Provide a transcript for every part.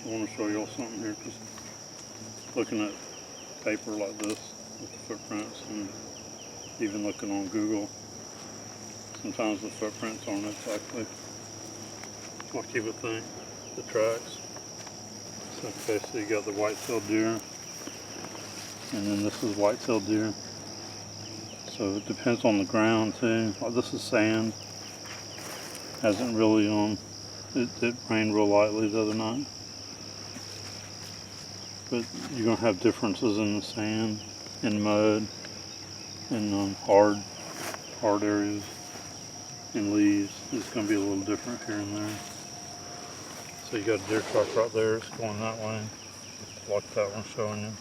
I want to show y'all something here, because looking at paper like this with the footprints, and even looking on Google, sometimes the footprints aren't exactly like you would think, the tracks. So okay, so you got the white-tailed deer, and then this is white-tailed deer. So it depends on the ground too. Like this is sand. Hasn't really it rained real lightly the other night. But you're gonna have differences in the sand, in mud, in hard areas, in leaves. It's gonna be a little different here and there. So you got a deer track right there. It's going that way, like that one showing you.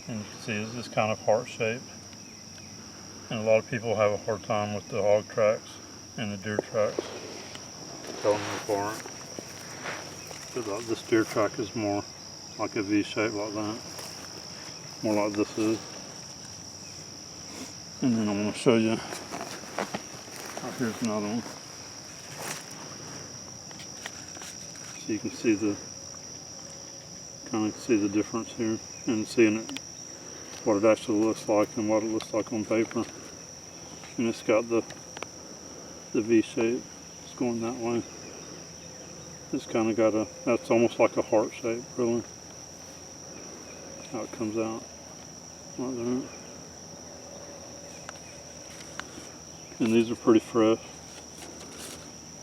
And you can see it's just kind of heart-shaped. And a lot of people have a hard time with the hog tracks and the deer tracks, telling them apart. But this deer track is more like a V shape like that, more like this is. And then I'm going to show you, here's another one. So you can see kind of see the difference here, and seeing it, what it actually looks like and what it looks like on paper. And it's got the V shape. It's going that way. It's kind of got that's almost like a heart shape, really. How it comes out like that. And these are pretty fresh.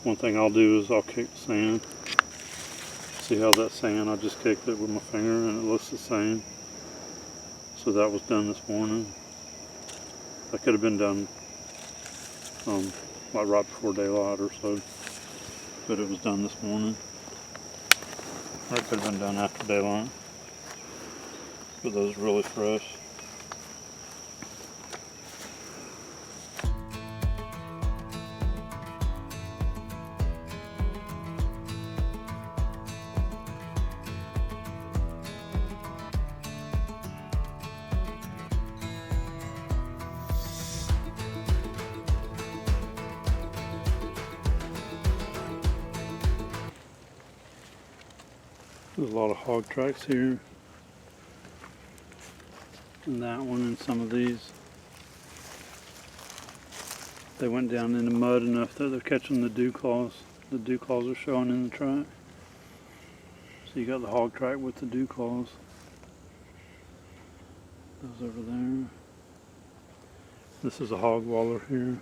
One thing I'll do is I'll kick the sand. See how that sand, I just kicked it with my finger and it looks the same. So that was done this morning. That could have been done like right before daylight or so, but it was done this morning. Or it could have been done after daylight, but those are really fresh. There's a lot of hog tracks here, and that one, and some of these. They went down in the mud enough that they're catching the dew claws. The dew claws are showing in the track. So you got the hog track with the dew claws. Those over there. This is a hog waller here.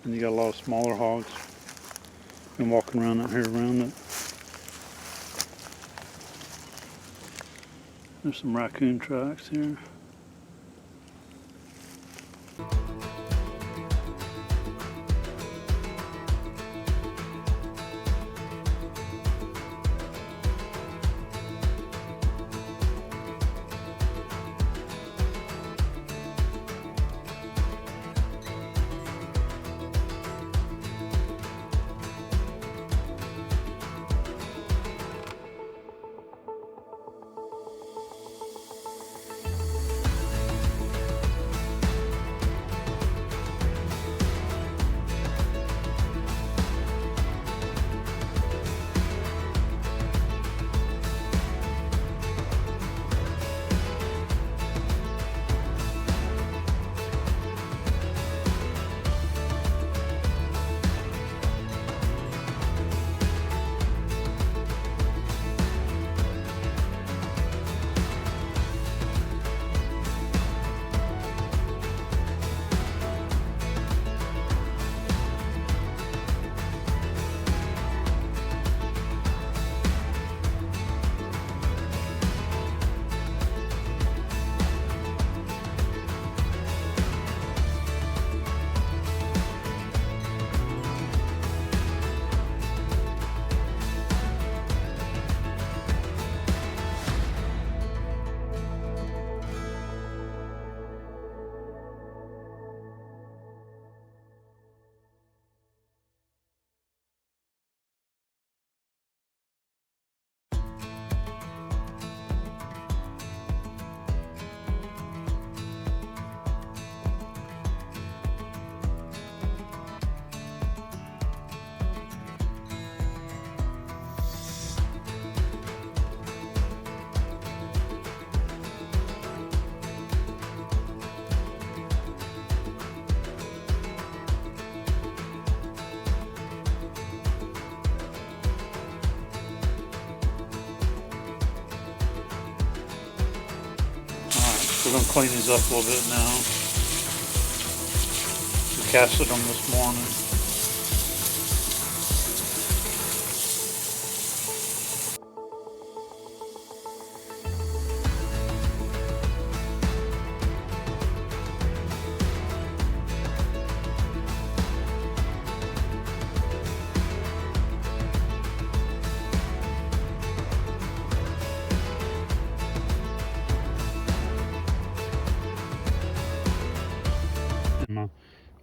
And you got a lot of smaller hogs. Been walking around out here around it. There's some raccoon tracks here. We're going to clean these up a little bit now. We casted them this morning.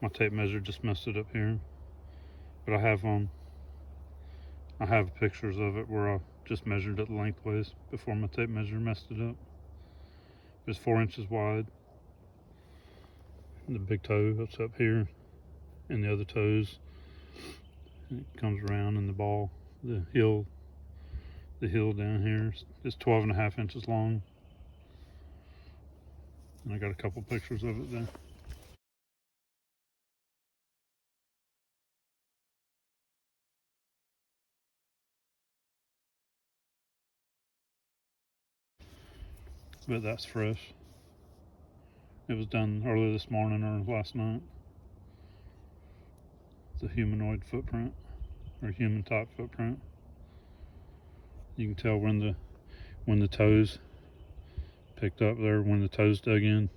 My tape measure just messed it up here, but I have pictures of it where I just measured it lengthways before my tape measure messed it up. It's 4 inches wide. The big toe that's up here, and the other toes, and it comes around, and the ball, the heel down here is 12.5 inches long. And I got a couple pictures of it there. But that's fresh. It was done early this morning or last night. It's a humanoid footprint, or human type footprint. You can tell when the toes picked up there, when the toes dug in.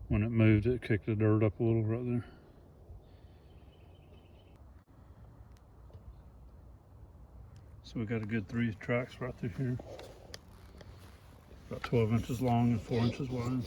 When it moved, it kicked the dirt up a little right there. So we got a good 3 tracks right through here. About 12 inches long and 4 inches wide.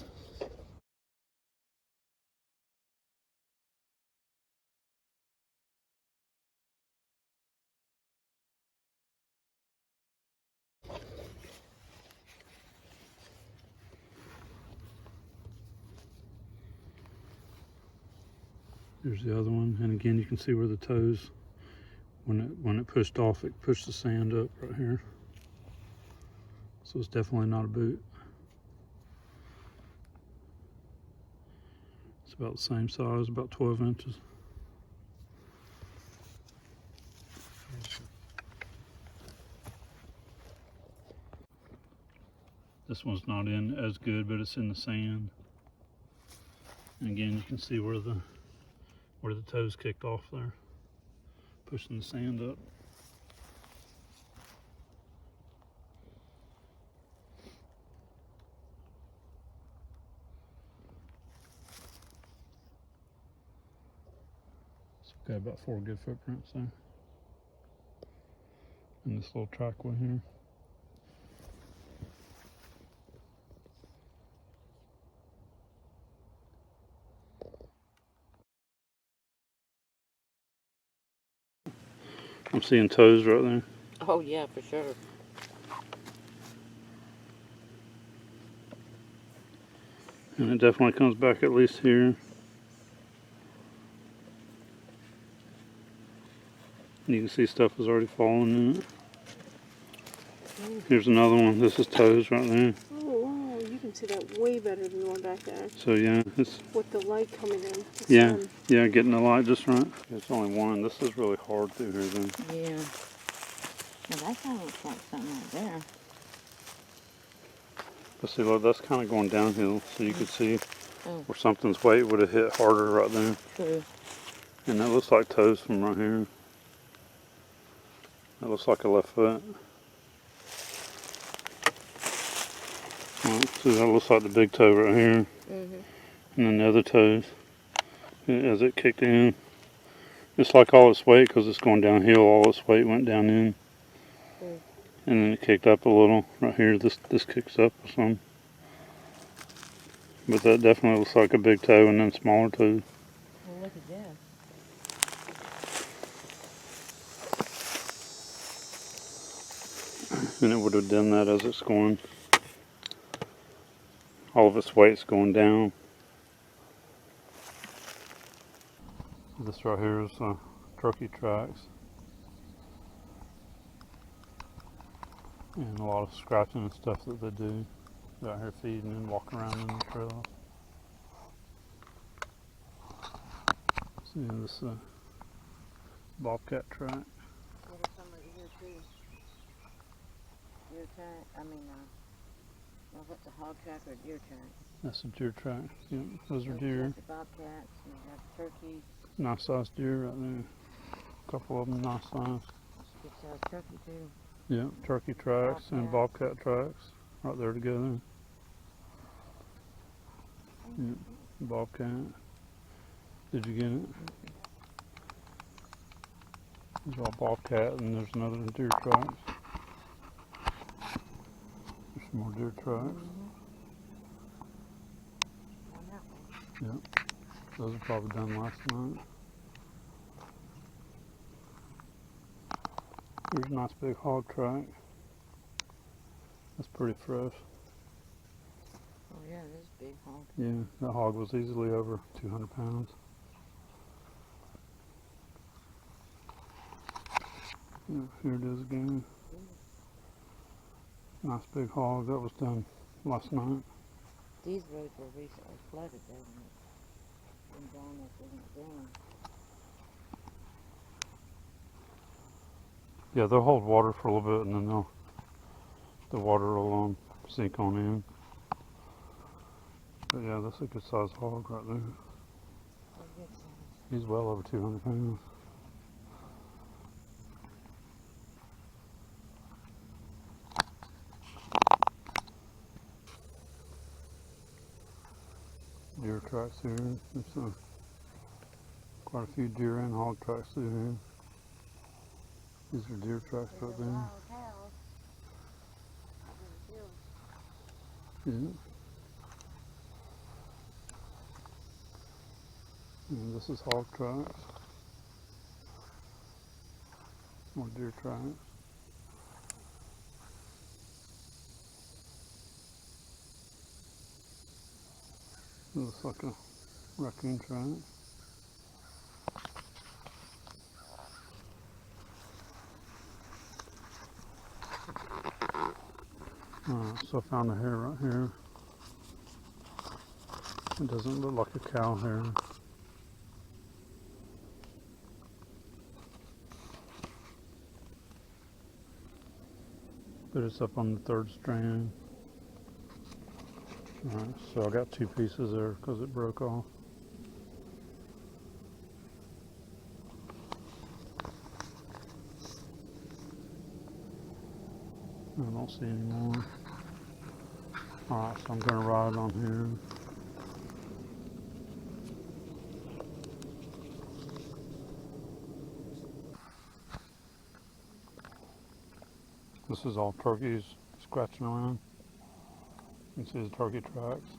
There's the other one, and again you can see where the toes, when it pushed off, it pushed the sand up right here. So it's definitely not a boot. It's about the same size, about 12 inches. This one's not in as good, but it's in the sand. And again, you can see where the toes kicked off there, pushing the sand up. So we've got about 4 good footprints there. And this little trackway here. I'm seeing toes right there. Oh yeah, for sure. And it definitely comes back at least here. And you can see stuff is already falling in it. Here's another one. This is toes right there. Oh wow, you can see that way better than the one back there. So yeah, it's With the light coming in. yeah, getting the light just right. It's only one. This is really hard through here then. Yeah. Well, that kind of looks like something right there. But see, look, that's kind of going downhill, so you could see where something's weight would have hit harder right there. True. And that looks like toes from right here. That looks like a left foot. Well, see, that looks like the big toe right here. And then the other toes, as it kicked in. It's like all its weight, because it's going downhill, all its weight went down in. And then it kicked up a little. Right here, this kicks up some. But that definitely looks like a big toe and then smaller toes. Well, look at this. And it would have done that as it's going. All of its weight's going down. This right here is turkey tracks. And a lot of scratching and stuff that they do. They're out here feeding and walking around in the trail. See this bobcat track. There's some right here too. Your track, Oh, that's a hog track or a deer track? That's a deer track. Yeah, those are You deer. got the bobcats, and you got turkeys. Nice sized deer right there. A couple of them nice size. Good sized turkey too. Yeah, turkey tracks and bobcat tracks right there together. Yeah, bobcat. Did you get it? There's all bobcat and there's another deer tracks. There's some more deer tracks. Yeah, those are probably done last night. There's a nice big hog track. That's pretty fresh. Oh yeah, this is big hog. Yeah, that hog was easily over 200 pounds. Yeah, here it is again. Nice big hog. That was done last night. These roads were recently flooded, though, and it's been down as it went down. Yeah, they'll hold water for a little bit and then the water will sink on in. But yeah, that's a good sized hog right there. Oh, good size. He's well over 200 pounds. Deer tracks here. There's quite a few deer and hog tracks through here. These are deer tracks right there. Wild cows. Yeah. And this is hog tracks. More deer tracks. It looks like a raccoon track. So I found a hair right here. It doesn't look like a cow hair. But it's up on the third strand. Alright, so I got two pieces there because it broke off. I don't see any more. Alright, so I'm going to ride on here. This is all turkeys scratching around. You can see the turkey tracks.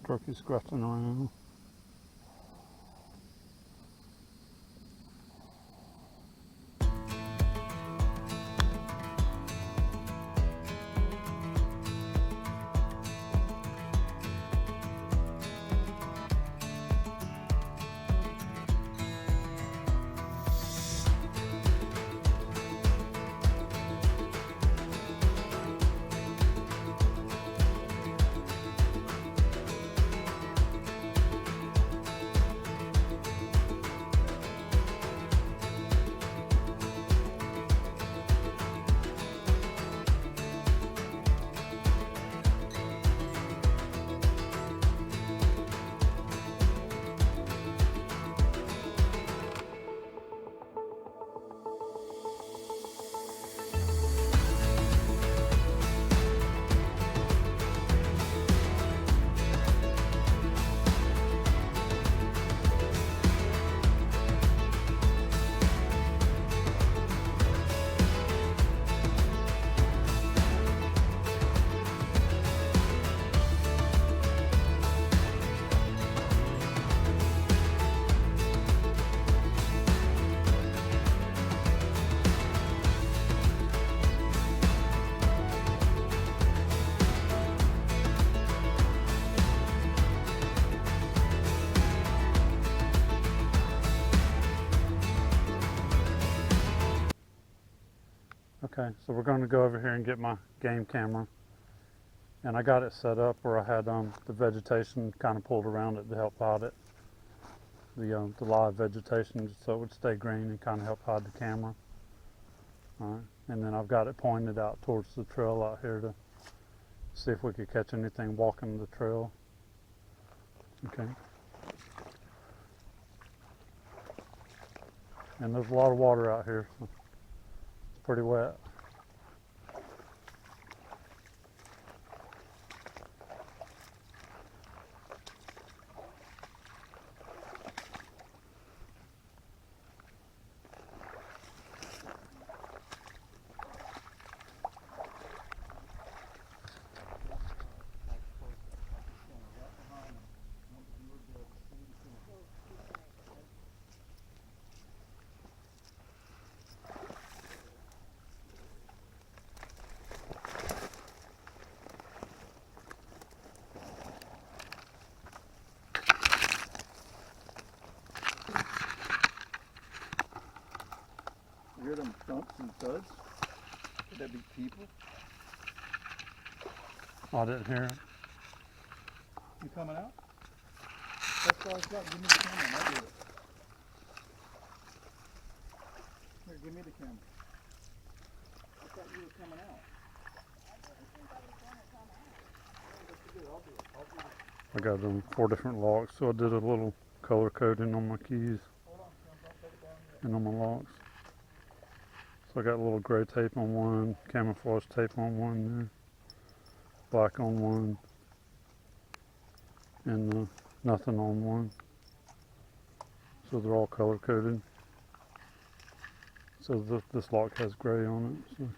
Turkeys scratching around. Okay, so we're going to go over here and get my game camera. And I got it set up where I had the vegetation kind of pulled around it to help hide it. The live vegetation, so it would stay green and kind of help hide the camera. Alright, and then I've got it pointed out towards the trail out here to see if we could catch anything walking the trail. Okay. And there's a lot of water out here, so it's pretty wet. You hear them thumps and thuds? Could that be people? I didn't hear it. You coming out? That's all I got. Give me the camera and I'll do it. Here, give me the camera. I thought you were coming out. I got them 4 different locks, so I did a little color coding on my keys and on my locks. So I got a little gray tape on one, camouflage tape on one there, black on one, and nothing on one. So they're all color coded. So this lock has gray on it. So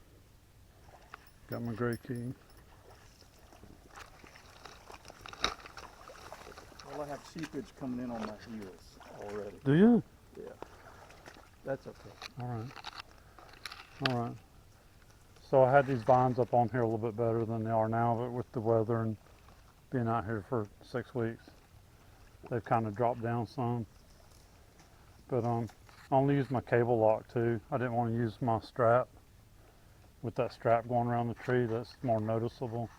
got my gray key. Well, I have seepage coming in on my heels already. Do you? Yeah. That's okay. All right. All right. So I had these vines up on here a little bit better than they are now, but with the weather and being out here for 6 weeks, they've kind of dropped down some. But I only used my cable lock too. I didn't want to use my strap. With that strap going around the tree, that's more noticeable.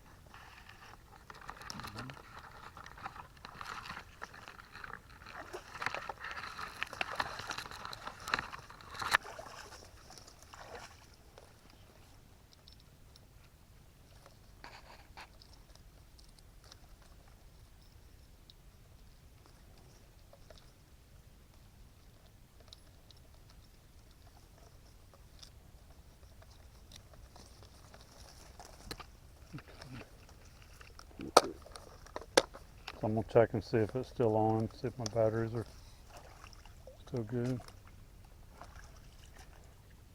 So I'm gonna check and see if it's still on, see if my batteries are still good.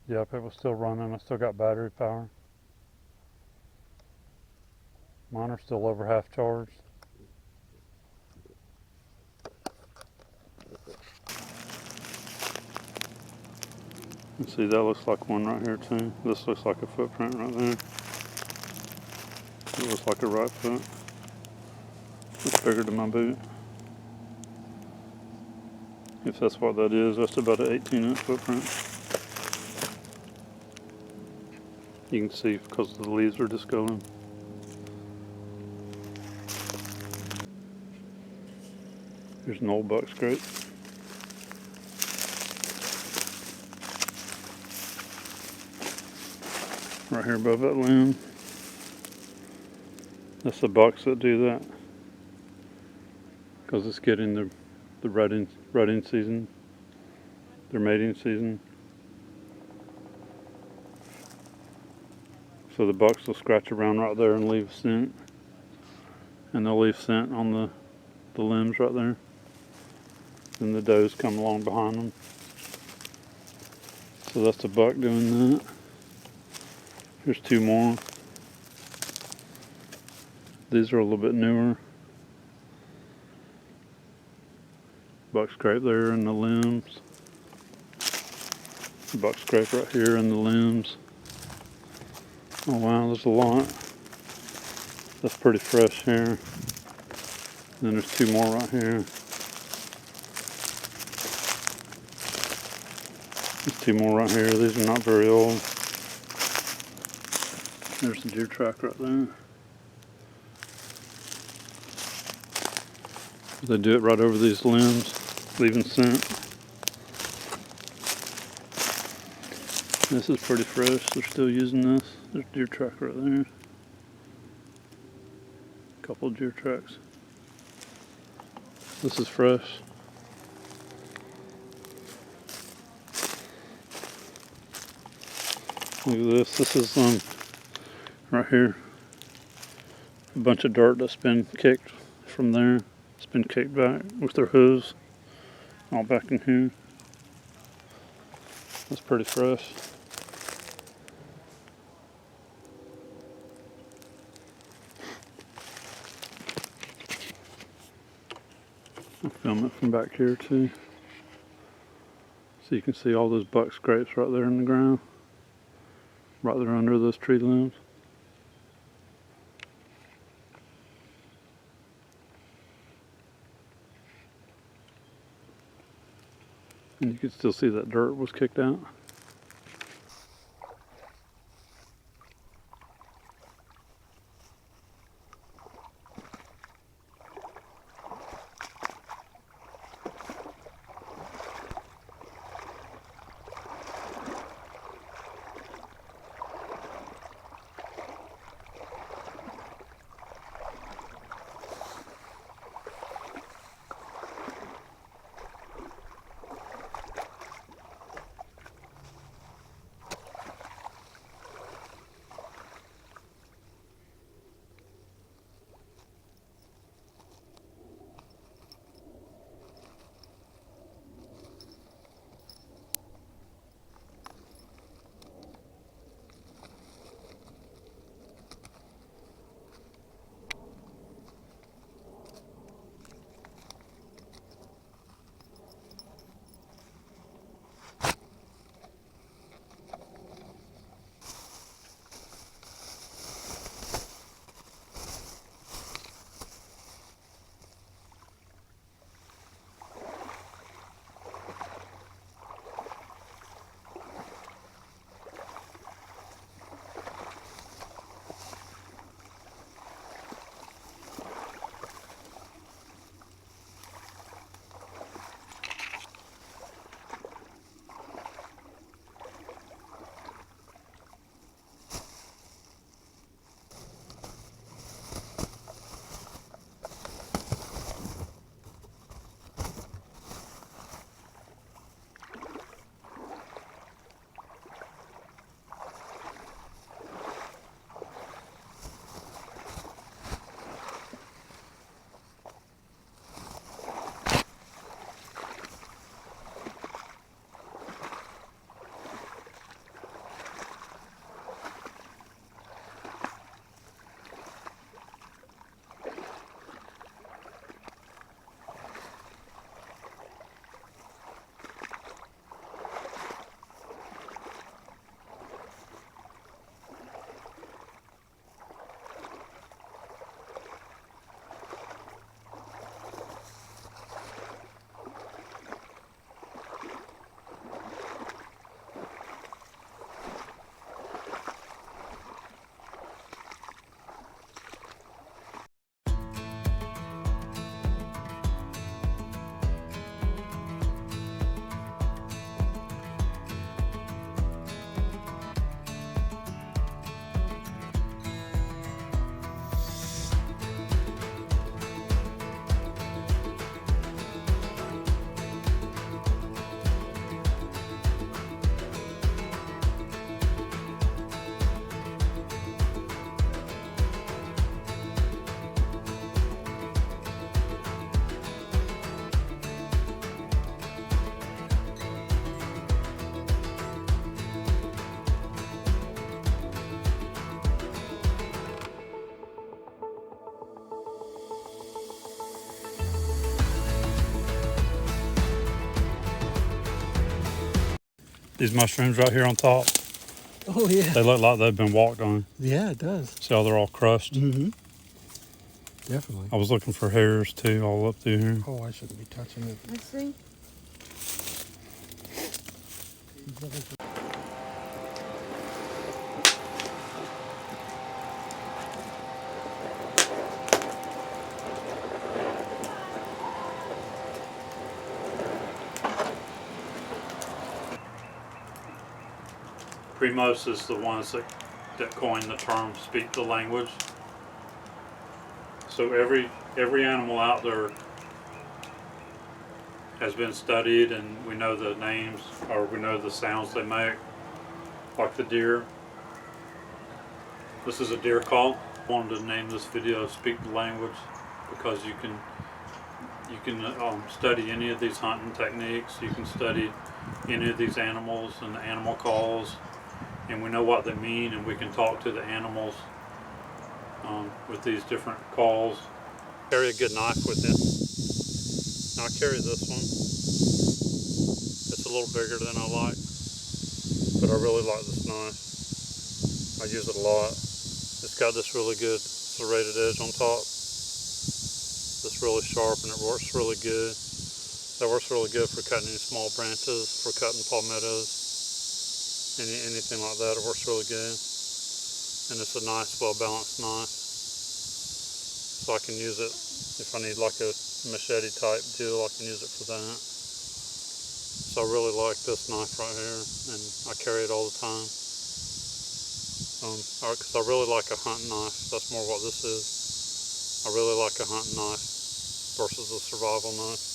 Yep, it was still running. I still got battery power. Mine are still over half charged. You see, that looks like one right here too. This looks like a footprint right there. It looks like a right foot. It's bigger than my boot. If that's what that is, that's about an 18-inch footprint. You can see because the leaves are just going. Here's an old buck scrape. Right here above that limb. That's the bucks that do that. Because it's getting the rutting season, their mating season. So the bucks will scratch around right there and leave scent. And they'll leave scent on the limbs right there. Then the does come along behind them. So that's the buck doing that. Here's 2 more. These are a little bit newer. Buck scrape there in the limbs. Buck scrape right here in the limbs. Oh wow, there's a lot. That's pretty fresh here. Then there's 2 more right here. There's 2 more right here. These are not very old. There's the deer track right there. They do it right over these limbs, leaving scent. This is pretty fresh. They're still using this. There's a deer track right there. A couple of deer tracks. This is fresh. Look at this. This is right here. A bunch of dirt that's been kicked from there. It's been kicked back with their hooves. All back in here. That's pretty fresh. I'll film it from back here too. So you can see all those buck scrapes right there in the ground. Right there under those tree limbs. And you can still see that dirt was kicked out. These mushrooms right here on top, Oh, yeah. they look like they've been walked on. Yeah, it does. See how they're all crushed? Mm-hmm. Definitely. I was looking for hairs too, all up through here. Oh, I shouldn't be touching it. Let's see. Primos is the ones that coined the term speak the language. So every animal out there has been studied, and we know the names, or we know the sounds they make, like the deer. This is a deer call. I wanted to name this video "Speak the Language" because you can study any of these hunting techniques. You can study any of these animals and the animal calls, and we know what they mean, and we can talk to the animals with these different calls. Carry a good knife with you. Now I carry this one. It's a little bigger than I like, but I really like this knife. I use it a lot. It's got this really good serrated edge on top. It's really sharp, and it works really good. That works really good for cutting any small branches, for cutting palmettos, anything like that. It works really good. And it's a nice, well-balanced knife. So I can use it if I need like a machete type deal, I can use it for that. So I really like this knife right here, and I carry it all the time. Because I really like a hunting knife. That's more what this is. I really like a hunting knife versus a survival knife.